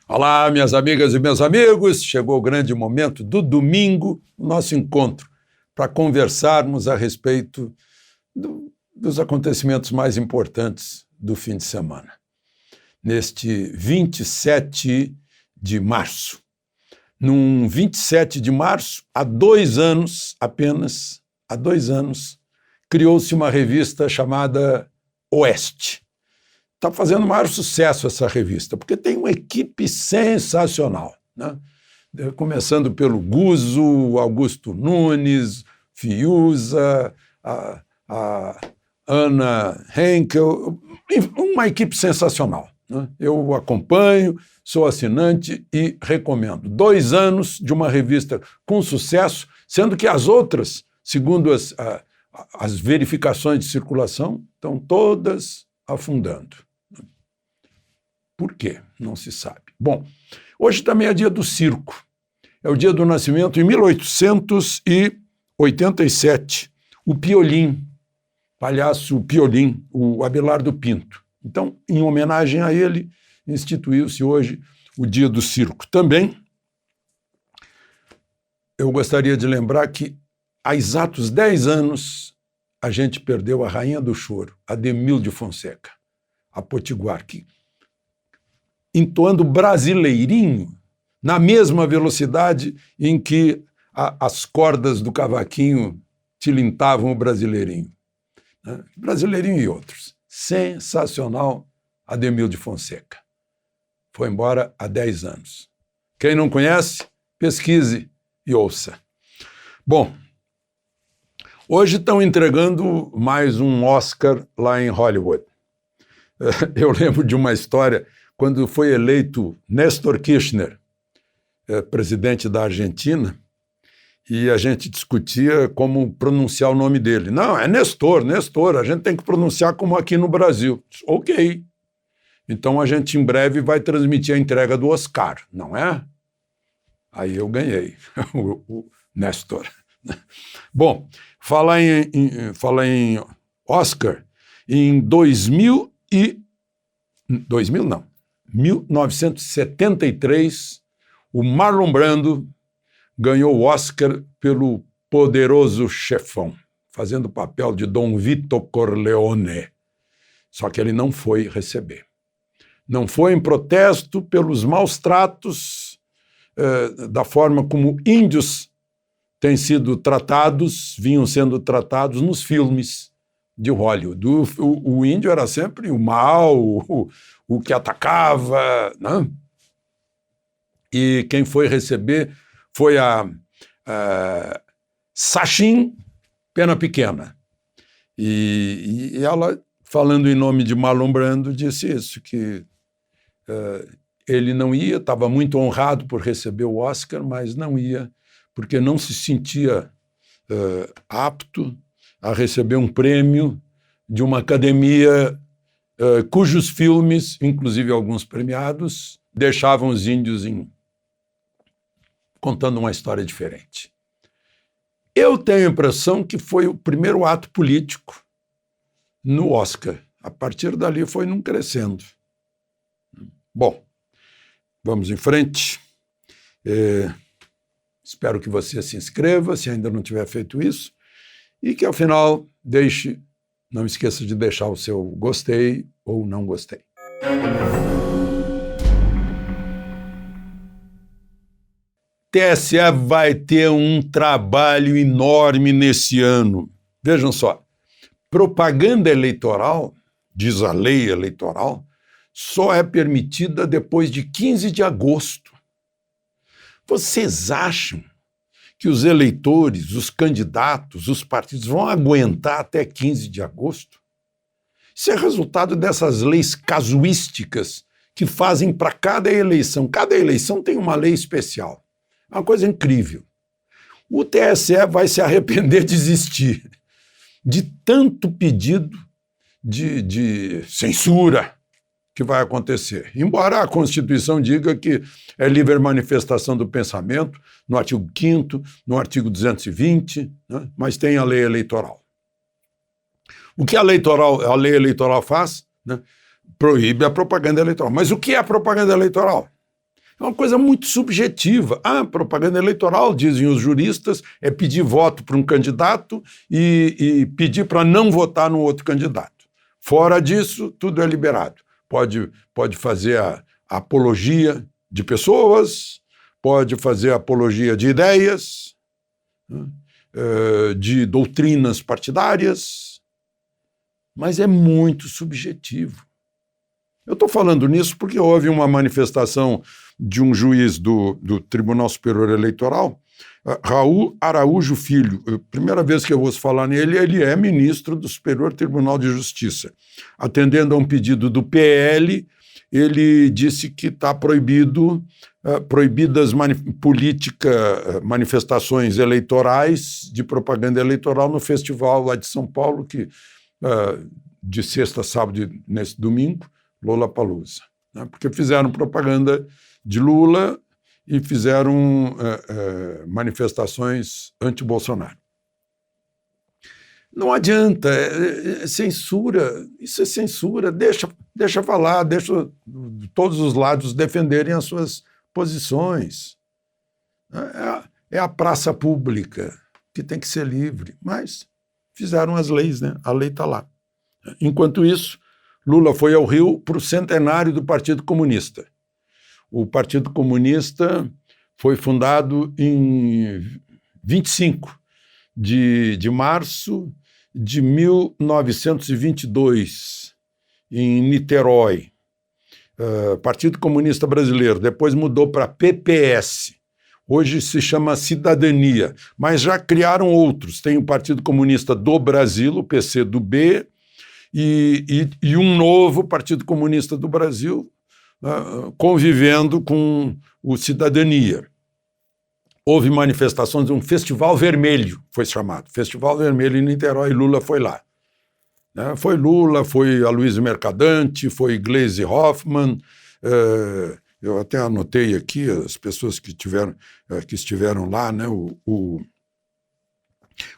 Olá, minhas amigas e meus amigos, chegou o grande momento do domingo, o nosso encontro, para conversarmos a respeito dos acontecimentos mais importantes do fim de semana. Neste 27 de março. Num 27 de março, há 2 anos, apenas há 2 anos, criou-se uma revista chamada Oeste. Está fazendo o maior sucesso essa revista, porque tem uma equipe sensacional, né? Começando pelo Guzzo, Augusto Nunes, Fiuza, a Ana Henkel, uma equipe sensacional, né? Eu acompanho, sou assinante e recomendo. 2 anos de uma revista com sucesso, sendo que as outras, segundo as verificações de circulação, estão todas afundando. Por quê? Não se sabe. Bom, hoje também é dia do circo. É o dia do nascimento, em 1887, o Piolim, palhaço Piolim, o Abelardo Pinto. Então, em homenagem a ele, instituiu-se hoje o dia do circo. Também, eu gostaria de lembrar que há exatos 10 anos a gente perdeu a rainha do choro, Ademilde Fonseca, a potiguar, que entoando brasileirinho na mesma velocidade em que as cordas do cavaquinho tilintavam o brasileirinho. Né? Brasileirinho e outros. Sensacional, Ademilde Fonseca. Foi embora há 10 anos. Quem não conhece, pesquise e ouça. Bom, hoje estão entregando mais um Oscar lá em Hollywood. Eu lembro de uma história quando foi eleito Néstor Kirchner, presidente da Argentina, e a gente discutia como pronunciar o nome dele. Não, é Nestor, a gente tem que pronunciar como aqui no Brasil. Ok. Então a gente em breve vai transmitir a entrega do Oscar, não é? Aí eu ganhei, o Néstor. Bom, falar em Oscar, em 1973, o Marlon Brando ganhou o Oscar pelo Poderoso Chefão, fazendo o papel de Dom Vito Corleone. Só que ele não foi receber. Não foi em protesto pelos maus tratos, da forma como índios vinham sendo tratados nos filmes de Hollywood. O índio era sempre o mal, o que atacava, né? E quem foi receber foi a Sachin Pena Pequena. E ela, falando em nome de Marlon Brando, disse isso, que ele não ia, estava muito honrado por receber o Oscar, mas não ia, porque não se sentia apto a receber um prêmio de uma academia cujos filmes, inclusive alguns premiados, deixavam os índios contando uma história diferente. Eu tenho a impressão que foi o primeiro ato político no Oscar. A partir dali foi num crescendo. Bom, vamos em frente. Espero que você se inscreva, se ainda não tiver feito isso, e que, ao final, não esqueça de deixar o seu gostei ou não gostei. TSE vai ter um trabalho enorme nesse ano. Vejam só, propaganda eleitoral, diz a lei eleitoral, só é permitida depois de 15 de agosto. Vocês acham que os eleitores, os candidatos, os partidos vão aguentar até 15 de agosto? Isso é resultado dessas leis casuísticas que fazem para cada eleição. Cada eleição tem uma lei especial. É uma coisa incrível. O TSE vai se arrepender de existir, de tanto pedido de censura que vai acontecer. Embora a Constituição diga que é livre manifestação do pensamento, no artigo 5º, no artigo 220, né? Mas tem a lei eleitoral. O que a lei eleitoral faz? Né? Proíbe a propaganda eleitoral. Mas o que é a propaganda eleitoral? É uma coisa muito subjetiva. Propaganda eleitoral, dizem os juristas, é pedir voto para um candidato e pedir para não votar no outro candidato. Fora disso, tudo é liberado. Pode fazer a apologia de pessoas, pode fazer a apologia de ideias, de doutrinas partidárias, mas é muito subjetivo. Eu estou falando nisso porque houve uma manifestação de um juiz do Tribunal Superior Eleitoral, Raul Araújo Filho. Primeira vez que eu ouço falar nele, ele é ministro do Superior Tribunal de Justiça. Atendendo a um pedido do PL, ele disse que está proibidas manifestações eleitorais de propaganda eleitoral no festival lá de São Paulo, que de sexta, sábado e nesse domingo, Lollapalooza, né? Porque fizeram propaganda de Lula e fizeram manifestações anti-Bolsonaro. Não adianta, censura, isso é censura, deixa falar, deixa todos os lados defenderem as suas posições. É a praça pública que tem que ser livre, mas fizeram as leis, né? A lei está lá. Enquanto isso, Lula foi ao Rio para o centenário do Partido Comunista. O Partido Comunista foi fundado em 25 de março de 1922, em Niterói. Partido Comunista Brasileiro, depois mudou para PPS. Hoje se chama Cidadania, mas já criaram outros. Tem o Partido Comunista do Brasil, o PCdoB, e um novo Partido Comunista do Brasil convivendo com o Cidadania. Houve manifestações de um Festival Vermelho, foi chamado. Festival Vermelho em Niterói, Lula foi lá. Foi Lula, foi Aloysio Mercadante, foi Gleisi Hoffmann. Eu até anotei aqui as pessoas que estiveram lá, né?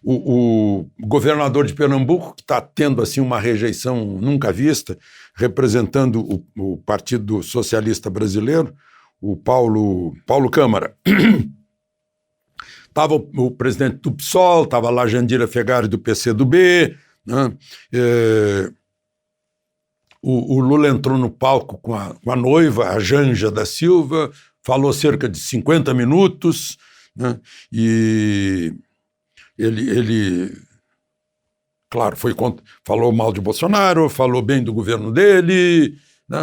O governador de Pernambuco, que está tendo assim, uma rejeição nunca vista, representando o Partido Socialista Brasileiro, o Paulo Câmara. Estava o presidente do PSOL, estava lá Jandira Fegari do PCdoB, né? O Lula entrou no palco com a noiva, a Janja da Silva, falou cerca de 50 minutos, né? E ele, claro, falou mal de Bolsonaro, falou bem do governo dele, né?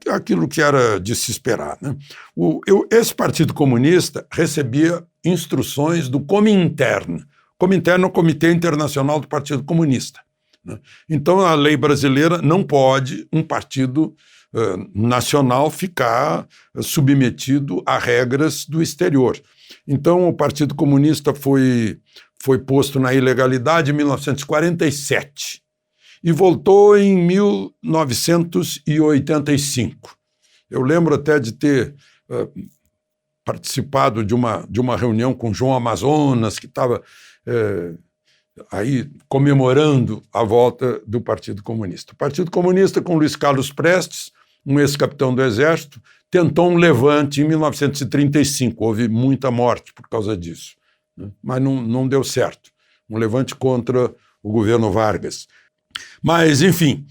Aquilo que era de se esperar, né? Esse Partido Comunista recebia instruções do Comintern. Comintern é o Comitê Internacional do Partido Comunista, né? Então, a lei brasileira não pode um partido nacional ficar submetido a regras do exterior. Então, o Partido Comunista foi posto na ilegalidade em 1947 e voltou em 1985. Eu lembro até de ter participado de uma reunião com João Amazonas, que estava aí comemorando a volta do Partido Comunista. O Partido Comunista, com Luiz Carlos Prestes, um ex-capitão do Exército, tentou um levante em 1935. Houve muita morte por causa disso, né? Mas não deu certo. Um levante contra o governo Vargas. Mas, enfim,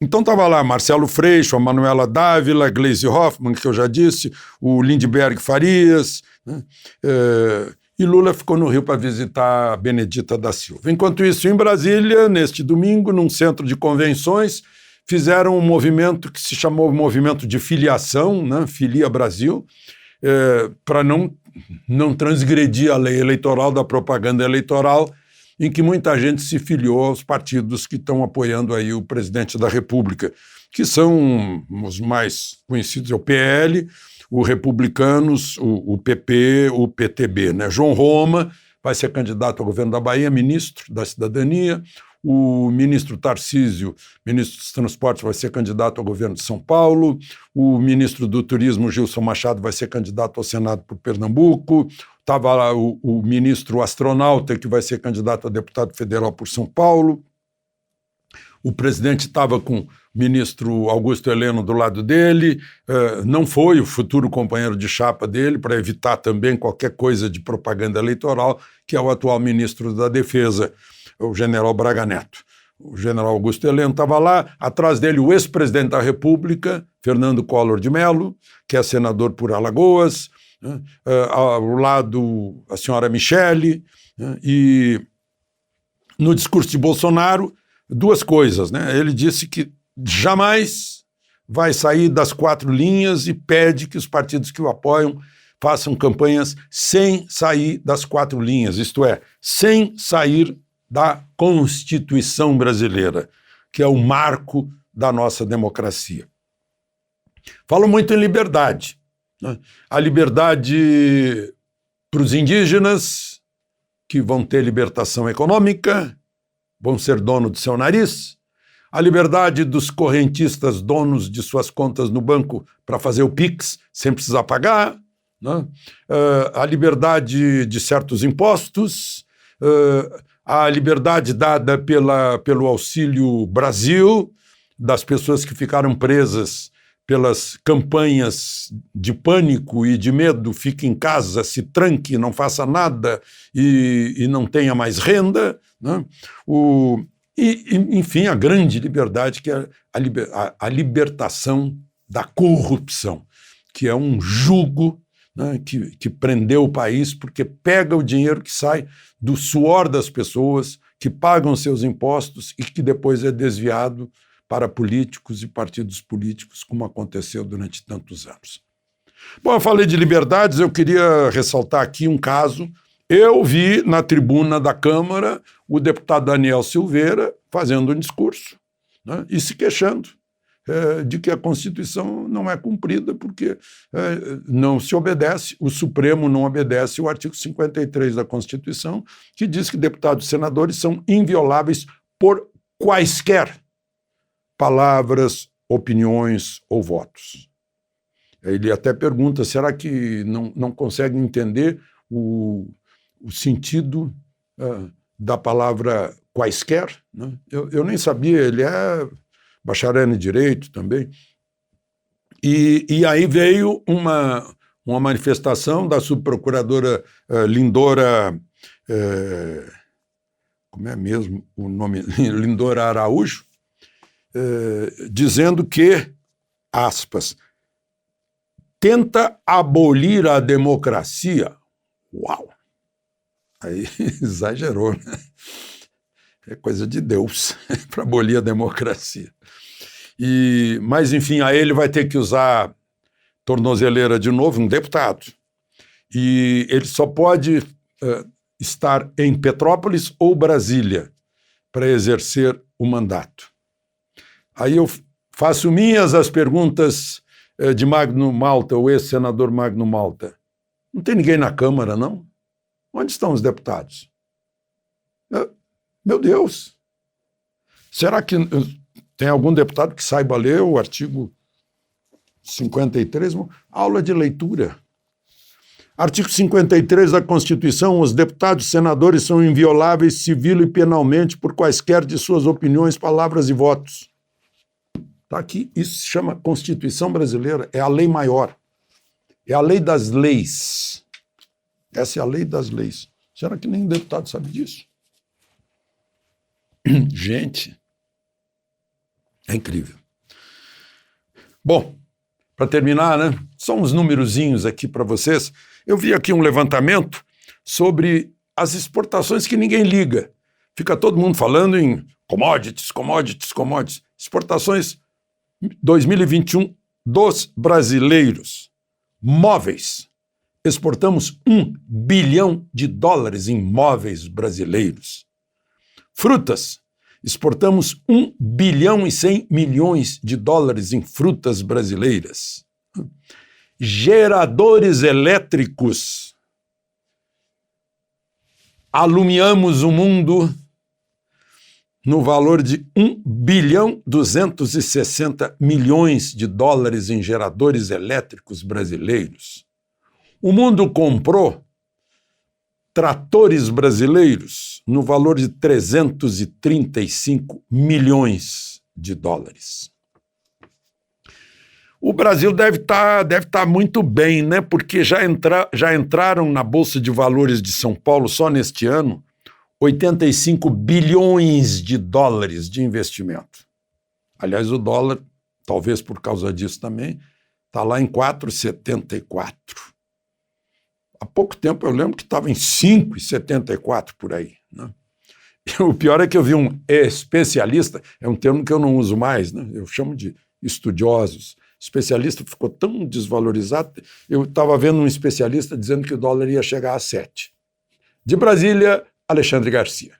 então estava lá Marcelo Freixo, a Manuela Dávila, Gleisi Hoffmann, que eu já disse, o Lindbergh Farias, né? E Lula ficou no Rio para visitar a Benedita da Silva. Enquanto isso, em Brasília, neste domingo, num centro de convenções, fizeram um movimento que se chamou Movimento de Filiação, né? Filia Brasil, para não transgredir a lei eleitoral da propaganda eleitoral, em que muita gente se filiou aos partidos que estão apoiando aí o presidente da República, que são os mais conhecidos, é o PL, o Republicanos, o PP, o PTB, né? João Roma vai ser candidato ao governo da Bahia, ministro da Cidadania. O ministro Tarcísio, ministro dos Transportes, vai ser candidato ao governo de São Paulo. O ministro do Turismo, Gilson Machado, vai ser candidato ao Senado por Pernambuco. Estava lá o ministro astronauta, que vai ser candidato a deputado federal por São Paulo. o presidente estava com o ministro Augusto Heleno do lado dele, não foi o futuro companheiro de chapa dele, para evitar também qualquer coisa de propaganda eleitoral, que é o atual ministro da Defesa, o general Braga Neto. O general Augusto Heleno estava lá, atrás dele o ex-presidente da República, Fernando Collor de Mello, que é senador por Alagoas, ao lado a senhora Michele, e no discurso de Bolsonaro, duas coisas, né? Ele disse que jamais vai sair das 4 linhas e pede que os partidos que o apoiam façam campanhas sem sair das 4 linhas, isto é, sem sair da Constituição brasileira, que é o marco da nossa democracia. Falo muito em liberdade, né? A liberdade para os indígenas, que vão ter libertação econômica, vão ser dono do seu nariz, a liberdade dos correntistas, donos de suas contas no banco para fazer o Pix sem precisar pagar, né? A liberdade de certos impostos, a liberdade dada pelo Auxílio Brasil, das pessoas que ficaram presas pelas campanhas de pânico e de medo, fique em casa, se tranque, não faça nada e não tenha mais renda, né? Enfim, a grande liberdade, que é a libertação da corrupção, que é um jugo, né, que prendeu o país, porque pega o dinheiro que sai do suor das pessoas, que pagam seus impostos e que depois é desviado para políticos e partidos políticos, como aconteceu durante tantos anos. Bom, eu falei de liberdades, eu queria ressaltar aqui um caso. Eu vi na tribuna da Câmara o deputado Daniel Silveira fazendo um discurso, né, e se queixando de que a Constituição não é cumprida porque não se obedece, o Supremo não obedece o artigo 53 da Constituição, que diz que deputados e senadores são invioláveis por quaisquer palavras, opiniões ou votos. Ele até pergunta, será que não consegue entender o sentido da palavra quaisquer? Né? Eu nem sabia, ele é bacharel em Direito também. E aí veio uma manifestação da subprocuradora Lindora, como é mesmo o nome? Lindora Araújo, dizendo que, aspas, tenta abolir a democracia. Uau! Aí exagerou, né? É coisa de Deus para abolir a democracia. Mas, enfim, aí ele vai ter que usar tornozeleira de novo, um deputado. E ele só pode estar em Petrópolis ou Brasília para exercer o mandato. Aí eu faço minhas as perguntas de Magno Malta, o ex-senador Magno Malta. Não tem ninguém na Câmara, não? Onde estão os deputados? Meu Deus! Será que tem algum deputado que saiba ler o artigo 53? Aula de leitura. Artigo 53 da Constituição, os deputados e senadores são invioláveis civil e penalmente por quaisquer de suas opiniões, palavras e votos. Está aqui, isso se chama Constituição Brasileira, é a lei maior. É a lei das leis. Essa é a lei das leis. Será que nenhum deputado sabe disso? Gente, é incrível. Bom, para terminar, né, só uns numerozinhos aqui para vocês. Eu vi aqui um levantamento sobre as exportações que ninguém liga. Fica todo mundo falando em commodities, commodities, commodities. Exportações 2021 dos brasileiros. Móveis. Exportamos $1 bilhão em móveis brasileiros. Frutas. Exportamos $1 bilhão e 100 milhões em frutas brasileiras. Geradores elétricos. Alumiamos o mundo no valor de $1 bilhão 260 milhões em geradores elétricos brasileiros. O mundo comprou tratores brasileiros no valor de 335 milhões de dólares. O Brasil deve tá muito bem, né? Porque já entraram na Bolsa de Valores de São Paulo, só neste ano, 85 bilhões de dólares de investimento. Aliás, o dólar, talvez por causa disso também, está lá em 4,74. Há pouco tempo eu lembro que estava em 5,74 por aí, né? E o pior é que eu vi um especialista, é um termo que eu não uso mais, né? Eu chamo de estudiosos. Especialista ficou tão desvalorizado, eu estava vendo um especialista dizendo que o dólar ia chegar a 7. De Brasília, Alexandre Garcia.